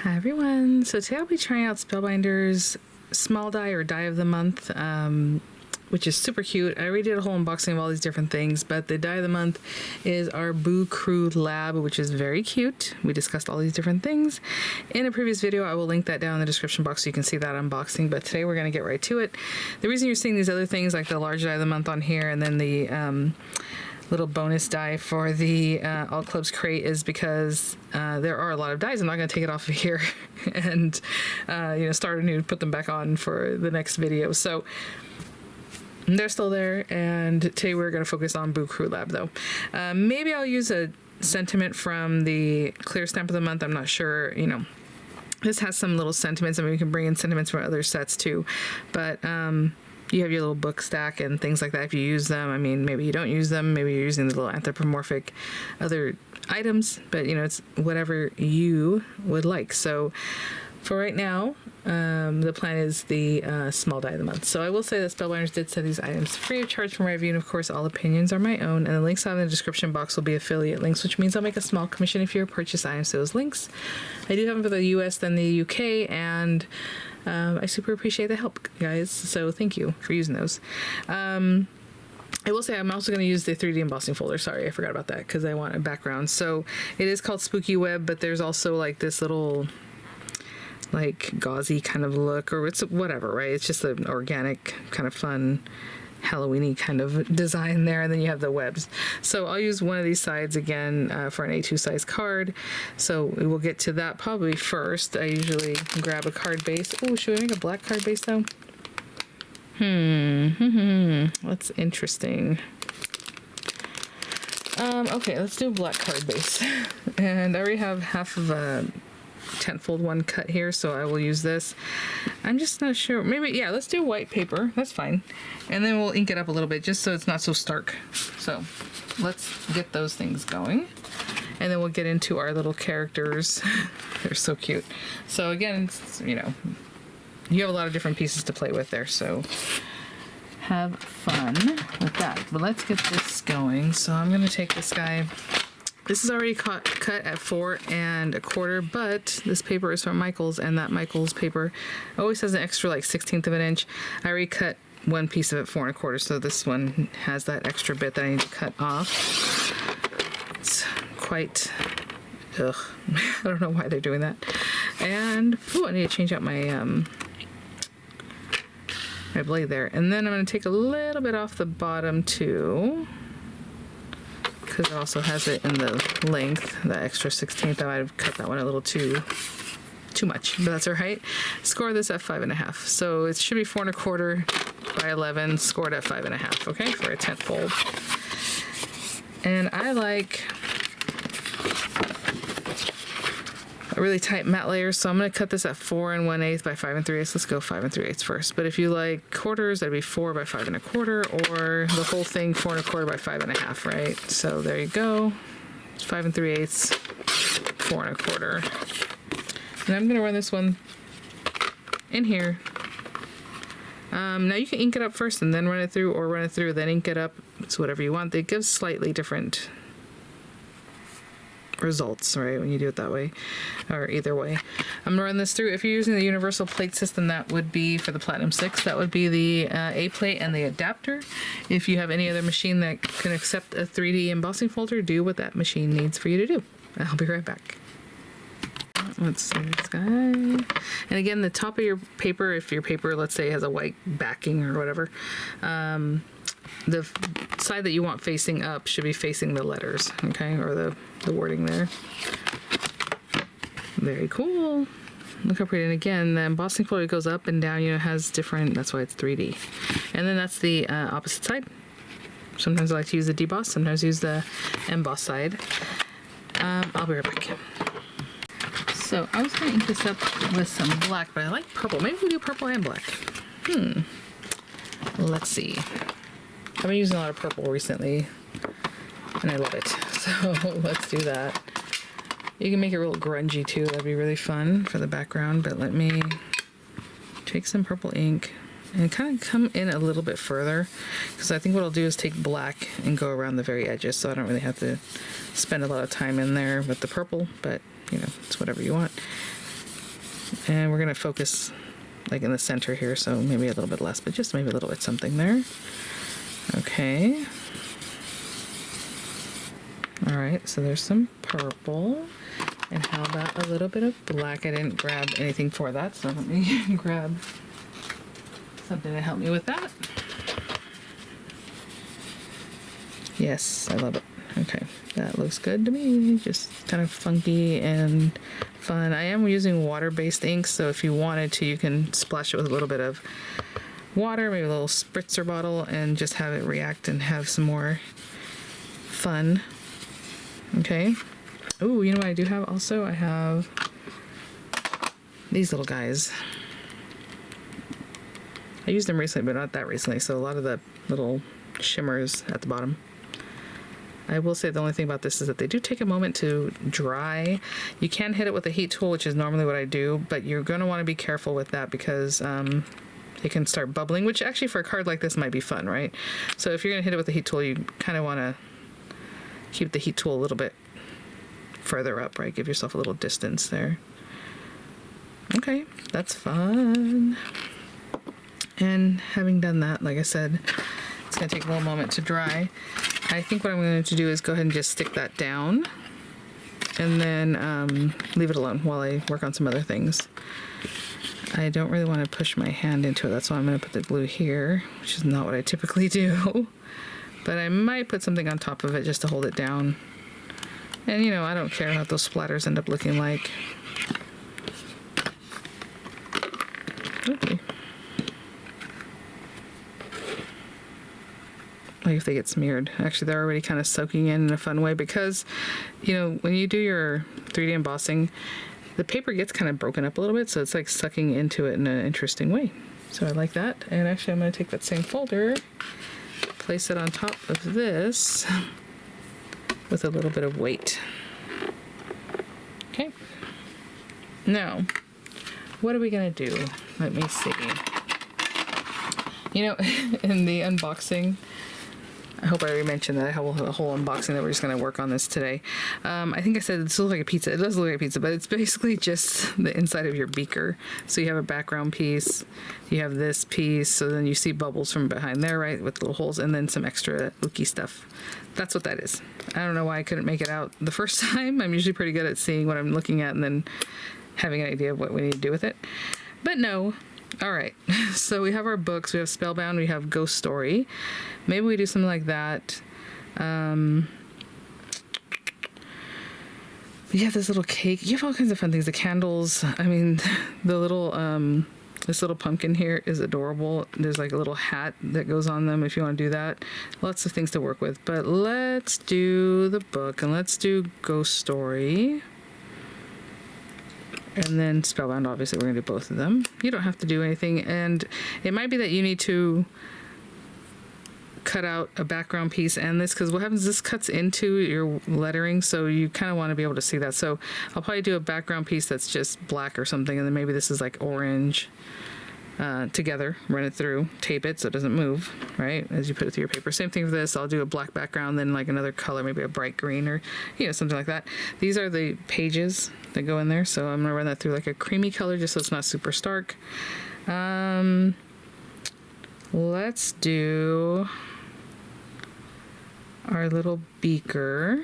Hi everyone, so today I'll be trying out Spellbinders small die or die of the month, which is super cute. I already did a whole unboxing of all these different things, but the die of the month is our Boo Crew Lab, which is very cute. We discussed all these different things in a previous video. I will link that down in the description box so you can see that unboxing, but today we're going to get right to it. The reason you're seeing these other things like the large die of the month on here and then the little bonus die for the Alt Clubs crate is because there are a lot of dies. I'm not going to take it off of here and start anew, put them back on for the next video. So they're still there, and today we're going to focus on Boo Crew Lab though. Maybe I'll use a sentiment from the clear stamp of the month. I'm not sure, this has some little sentiments. I mean, we can bring in sentiments from other sets too, but you have your little book stack and things like that if you use them. I mean, maybe you don't use them, maybe you're using the little anthropomorphic other items, but it's whatever you would like. So for right now, the plan is the small die of the month. So I will say that Spellbinders did send these items free of charge for my review, and of course all opinions are my own, and the links down in the description box will be affiliate links, which means I'll make a small commission if you purchase items to those links. I do have them for the US, then the UK, and I super appreciate the help, guys, so thank you for using those. I will say I'm also going to use the 3D embossing folder. Sorry, I forgot about that because I want a background. So it is called Spooky Web, but there's also like this little like gauzy kind of look, or it's whatever, right? It's just an organic kind of fun Halloween-y kind of design there, and then you have the webs. So I'll use one of these sides again for an A2 size card. So we will get to that probably first. I usually grab a card base. Oh, should we make a black card base though? That's interesting. Okay, let's do a black card base. And I already have half of a 10-fold one cut here, so I will use this. I'm just not sure. Maybe, yeah, let's do white paper. That's fine. And then we'll ink it up a little bit just so it's not so stark. So let's get those things going. And then we'll get into our little characters. They're so cute. So again, you have a lot of different pieces to play with there, so have fun with that. But let's get this going. So I'm going to take this guy. This is already cut at 4 1/4, but this paper is from Michaels, and that Michaels paper always has an extra like 1/16 of an inch. I already cut one piece of it 4 1/4, so this one has that extra bit that I need to cut off. It's quite, ugh, I don't know why they're doing that. And, ooh, I need to change out my, my blade there. And then I'm going to take a little bit off the bottom too, because it also has it in the length, the extra 1/16. I might have cut that one a little too much, but that's all right. Score this at 5 1/2. So it should be 4 1/4 by 11, scored at 5 1/2, okay, for a 10-fold. And I like a really tight matte layer, so I'm going to cut this at 4 1/8 by 5 3/8. Let's go 5 3/8 first. But if you like quarters, that'd be 4 by 5 1/4, or the whole thing 4 1/4 by 5 1/2, right? So there you go. It's 5 3/8, 4 1/4. And I'm going to run this one in here. Now you can ink it up first and then run it through, or run it through then ink it up. It's whatever you want. It gives slightly different results, right, when you do it that way, or either way. I'm gonna run this through. If you're using the universal plate system, that would be for the Platinum 6, that would be the A plate and the adapter. If you have any other machine that can accept a 3D embossing folder, do what that machine needs for you to do. I'll be right back. Let's see this guy. And again, the top of your paper, if your paper, let's say, has a white backing or whatever, the side that you want facing up should be facing the letters, okay, or the wording there. Very cool. Look how pretty. And again, the embossing folder goes up and down, has different, that's why it's 3D. And then that's the opposite side. Sometimes I like to use the deboss, sometimes use the emboss side. I'll be right back. So I was going to ink this up with some black, but I like purple. Maybe we do purple and black. Let's see. I've been using a lot of purple recently, and I love it. So let's do that. You can make it real grungy too. That'd be really fun for the background, but let me take some purple ink and kind of come in a little bit further, because I think what I'll do is take black and go around the very edges, so I don't really have to spend a lot of time in there with the purple, but it's whatever you want. And we're gonna focus like in the center here, so maybe a little bit less, but just maybe a little bit something there. Okay. All right, so there's some purple. And how about a little bit of black? I didn't grab anything for that, so let me grab something to help me with that. Yes, I love it. Okay, that looks good to me. Just kind of funky and fun. I am using water-based ink, so if you wanted to, you can splash it with a little bit of water, maybe a little spritzer bottle, and just have it react and have some more fun. Okay. Oh, you know what I do have also? I have these little guys. I used them recently, but not that recently, so a lot of the little shimmers at the bottom. I will say the only thing about this is that they do take a moment to dry. You can hit it with a heat tool, which is normally what I do, but you're going to want to be careful with that because it can start bubbling, which actually for a card like this might be fun, right? So if you're going to hit it with a heat tool, you kind of want to keep the heat tool a little bit further up, right? Give yourself a little distance there. Okay, that's fun. And having done that, like I said, it's going to take a little moment to dry. I think what I'm going to do is go ahead and just stick that down and then leave it alone while I work on some other things. I don't really want to push my hand into it. That's why I'm going to put the glue here, which is not what I typically do. But I might put something on top of it just to hold it down. And, you know, I don't care what those splatters end up looking like. Okay. Like if they get smeared. Actually, they're already kind of soaking in a fun way because, you know, when you do your 3D embossing, the paper gets kind of broken up a little bit, so it's like sucking into it in an interesting way. So I like that. And actually, I'm going to take that same folder, place it on top of this with a little bit of weight. Okay. Now, what are we going to do? Let me see. You know, in the unboxing, I hope I already mentioned that I have a whole unboxing that we're just going to work on this today. I think I said this looks like a pizza. It does look like a pizza, but it's basically just the inside of your beaker. So you have a background piece, you have this piece, so then you see bubbles from behind there, right, with little holes, and then some extra ooky stuff. That's what that is. I don't know why I couldn't make it out the first time. I'm usually pretty good at seeing what I'm looking at and then having an idea of what we need to do with it. But no. All right, so we have our books. We have Spellbound. We have Ghost Story. Maybe we do something like that. We have this little cake. You have all kinds of fun things. The candles. I mean, the little this little pumpkin here is adorable. There's like a little hat that goes on them if you want to do that. Lots of things to work with. But let's do the book and let's do Ghost Story. And then Spellbound, obviously, we're going to do both of them. You don't have to do anything. And it might be that you need to cut out a background piece and this, because what happens is this cuts into your lettering, so you kind of want to be able to see that. So I'll probably do a background piece that's just black or something, and then maybe this is like orange together, run it through, tape it so it doesn't move, right, as you put it through your paper. Same thing for this. I'll do a black background, then like another color, maybe a bright green or, you know, something like that. These are the pages that go in there, so I'm gonna run that through like a creamy color just so it's not super stark. Let's do our little beaker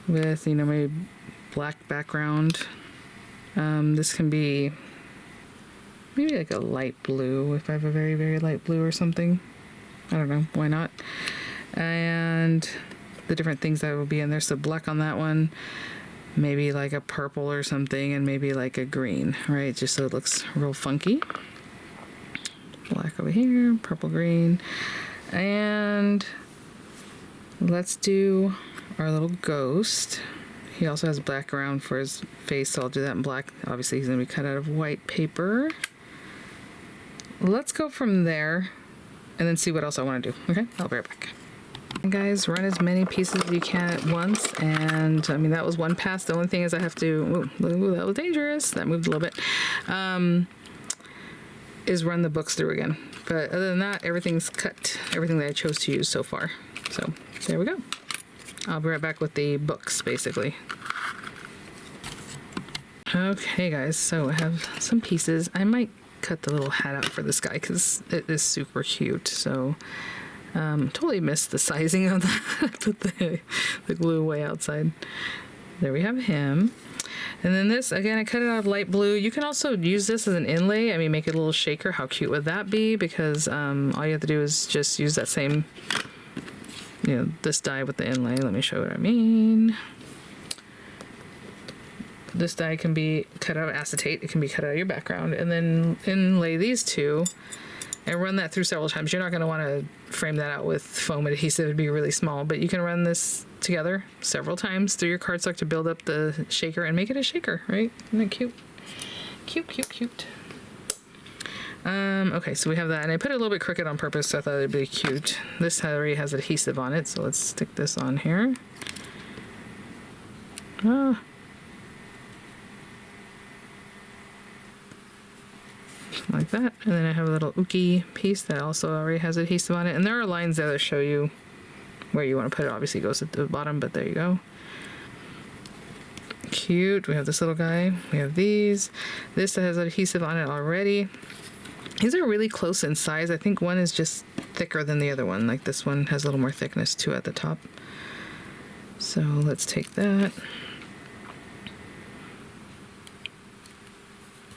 with, you know, maybe black background. This can be maybe like a light blue if I have a very, very light blue or something. I don't know, why not? And the different things that will be in there. So black on that one, maybe like a purple or something, and maybe like a green, right? Just so it looks real funky. Black over here, purple, green. And let's do our little ghost. He also has a background for his face, so I'll do that in black. Obviously, he's going to be cut out of white paper. Let's go from there and then see what else I want to do. Okay, I'll be right back. And guys, run as many pieces as you can at once. And I mean, that was one pass. The only thing is I have to, ooh, that was dangerous. That moved a little bit. Is run the books through again. But other than that, everything's cut. Everything that I chose to use so far. So there we go. I'll be right back with the books, basically. Okay guys, so I have some pieces. I might cut the little hat out for this guy because it is super cute. So totally missed the sizing of that. Put the glue way outside. There we have him. And then this, again, I cut it out of light blue. You can also use this as an inlay. I mean, make it a little shaker. How cute would that be? Because all you have to do is just use that same, you know, this die with the inlay. Let me show you what I mean. This die can be cut out of acetate. It can be cut out of your background. And then inlay these two and run that through several times. You're not going to want to frame that out with foam adhesive. It would be really small. But you can run this together several times through your cardstock to build up the shaker and make it a shaker, right? Isn't that cute? Cute, cute, cute. Okay, so we have that. And I put it a little bit crooked on purpose, so I thought it'd be cute. This already has adhesive on it, so let's stick this on here. Like that. And then I have a little uki piece that also already has adhesive on it. And there are lines there that show you where you want to put it. Obviously it goes at the bottom, but there you go. Cute. We have this little guy. We have these. This has adhesive on it already. These are really close in size. I think one is just thicker than the other one. Like this one has a little more thickness too at the top. So let's take that.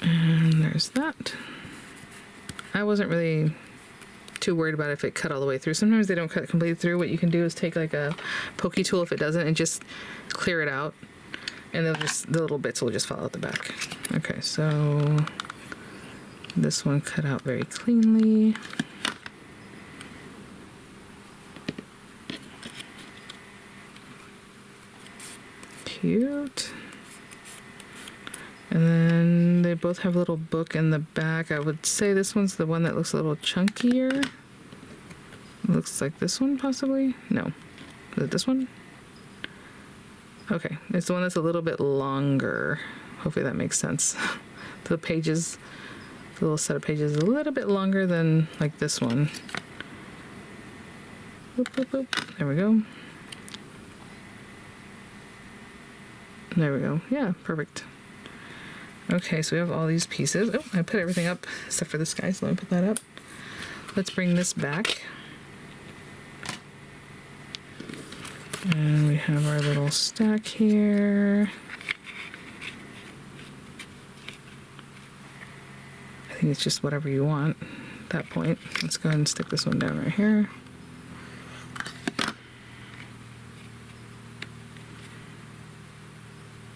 And there's that. I wasn't really too worried about if it cut all the way through. Sometimes they don't cut completely through. What you can do is take like a pokey tool if it doesn't and just clear it out. And they'll just, the little bits will just fall out the back. Okay, so this one cut out very cleanly. Cute. And then they both have a little book in the back. I would say this one's the one that looks a little chunkier. Looks like this one possibly? No. Is it this one? Okay, it's the one that's a little bit longer. Hopefully that makes sense. The pages, the little set of pages is a little bit longer than like this one. Boop, boop, boop. There we go. There we go. Yeah, perfect. Okay, so we have all these pieces. Oh, I put everything up except for this guy, so let me put that up. Let's bring this back. And we have our little stack here. I think it's just whatever you want at that point. Let's go ahead and stick this one down right here.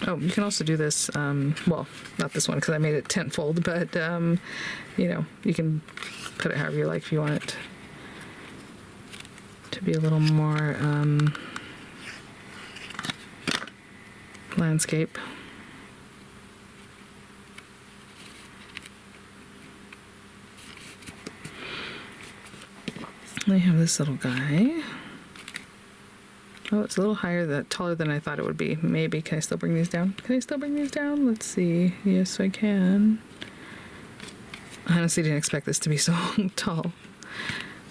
Oh, you can also do this, well, not this one because I made it tentfold, but, you know, you can put it however you like if you want it to be a little more landscape. We have this little guy. Oh, it's a little higher, taller than I thought it would be. Maybe. Can I still bring these down? Can I still bring these down? Let's see. Yes, I can. I honestly didn't expect this to be so tall.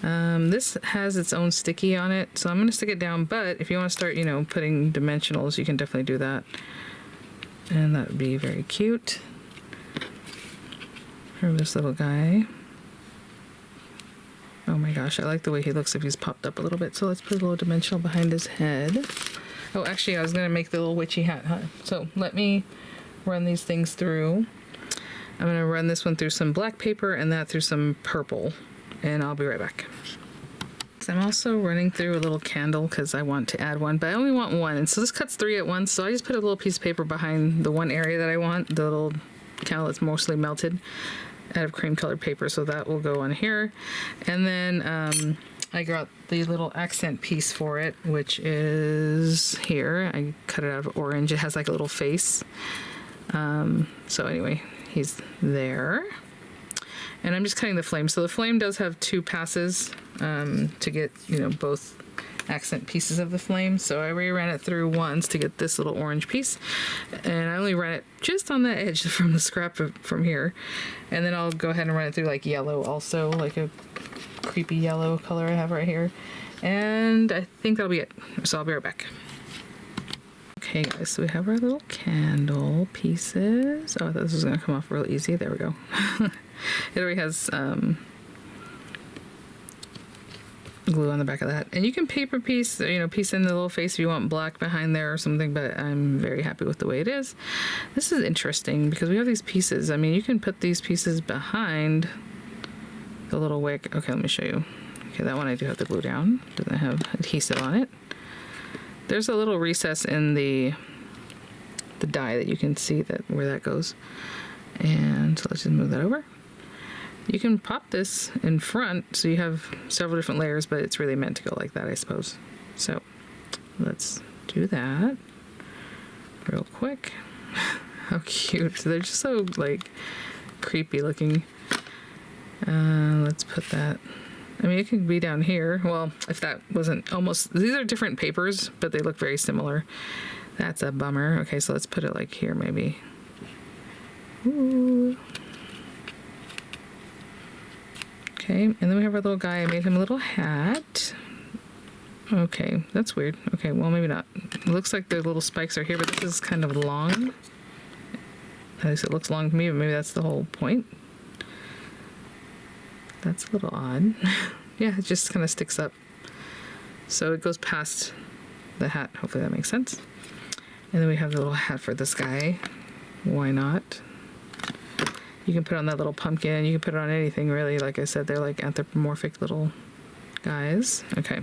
This has its own sticky on it, so I'm going to stick it down, but if you want to start, you know, putting dimensionals, you can definitely do that. And that would be very cute. For this little guy. Oh my gosh, I like the way he looks if he's popped up a little bit. So let's put a little dimensional behind his head. Oh, actually, I was going to make the little witchy hat, huh? So let me run these things through. I'm going to run this one through some black paper and that through some purple. And I'll be right back. So I'm also running through a little candle because I want to add one, but I only want one. And so this cuts 3 at once. So I just put a little piece of paper behind the one area that I want, the little candle that's mostly melted, out of cream colored paper, so that will go on here. And then I got the little accent piece for it, which is here. I cut it out of orange. It has like a little face. So anyway, he's there. And I'm just cutting the flame. So the flame does have 2 passes to get, you know, both accent pieces of the flame. So I already ran it through once to get this little orange piece, and I only ran it just on the edge from the scrap from here. And then I'll go ahead and run it through like yellow also, like a creepy yellow color I have right here. And I think that'll be it. So I'll be right back. Okay guys, so we have our little candle pieces. Oh, I thought this was gonna come off real easy. There we go. It already has glue on the back of that. And you can paper piece, you know, piece in the little face if you want black behind there or something, but I'm very happy with the way it is. This is interesting because we have these pieces. I mean, you can put these pieces behind the little wick. Okay, let me show you. Okay, that one I do have to glue down. Doesn't have adhesive on it. There's a little recess in the die that you can see that where that goes. And so let's just move that over. You can pop this in front so you have several different layers, but it's really meant to go like that, I suppose. So let's do that real quick. How cute. So they're just so like creepy looking. Let's put that. I mean, it could be down here. Well, if that wasn't almost, these are different papers, but they look very similar. That's a bummer. Okay, so let's put it like here maybe. Ooh. Okay, and then we have our little guy. I made him a little hat. Okay, that's weird. Okay, well, maybe not. It looks like the little spikes are here, but this is kind of long. At least it looks long to me, but maybe that's the whole point. That's a little odd. Yeah, it just kind of sticks up. So it goes past the hat. Hopefully that makes sense. And then we have the little hat for this guy. Why not? You can put on that little pumpkin. You can put it on anything, really. Like I said, they're like anthropomorphic little guys. Okay.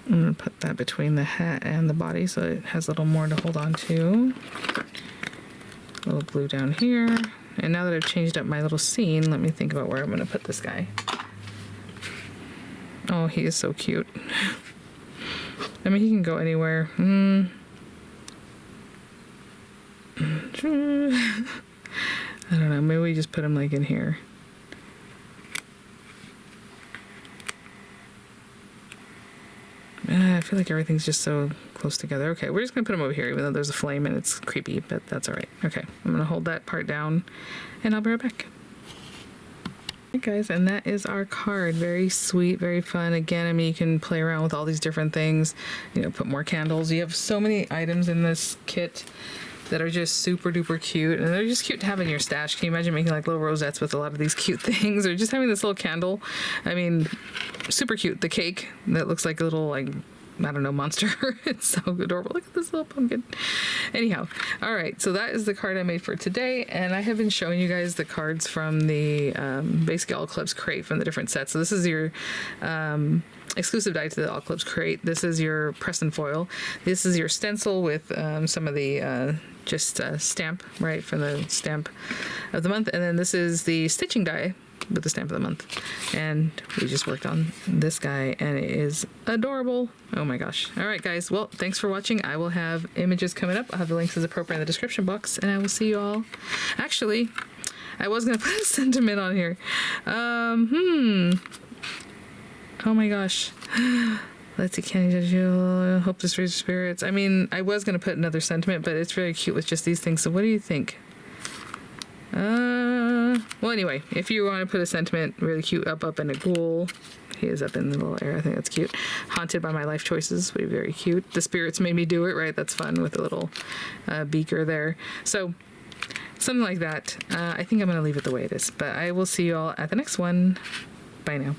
I'm going to put that between the hat and the body so it has a little more to hold on to. A little glue down here. And now that I've changed up my little scene, let me think about where I'm going to put this guy. Oh, he is so cute. I mean, he can go anywhere. I don't know, maybe we just put him like in here. I feel like everything's just so close together. Okay, we're just gonna put him over here even though there's a flame and it's creepy, but that's all right. Okay, I'm gonna hold that part down and I'll be right back. Hey guys, and that is our card. Very sweet, very fun. Again, I mean, you can play around with all these different things, you know, put more candles. You have so many items in this kit that are just super duper cute, and they're just cute to have in your stash. Can you imagine making like little rosettes with a lot of these cute things, or just having this little candle? I mean, super cute. The cake that looks like a little, like, I don't know, monster. It's so adorable. Look at this little pumpkin. Anyhow, all right, so that is the card I made for today, and I have been showing you guys the cards from the basically All Clubs crate from the different sets. So this is your exclusive die to the All Clubs crate. This is your press and foil. This is your stencil with some of the stamp, right, for the stamp of the month. And then this is the stitching die with the stamp of the month. And we just worked on this guy and it is adorable. Oh my gosh. All right, guys. Well, thanks for watching. I will have images coming up. I'll have the links as appropriate in the description box, and I will see you all. Actually, I was going to put a sentiment on here. Oh my gosh. Let's see, can you hope this raises spirits? I mean, I was going to put another sentiment, but it's very cute with just these things. So what do you think? Well, anyway, if you want to put a sentiment, really cute, up, and a ghoul. He is up in the little air. I think that's cute. Haunted by my life choices would be very cute. The spirits made me do it, right? That's fun with a little beaker there. So something like that. I think I'm going to leave it the way it is, but I will see you all at the next one. Bye now.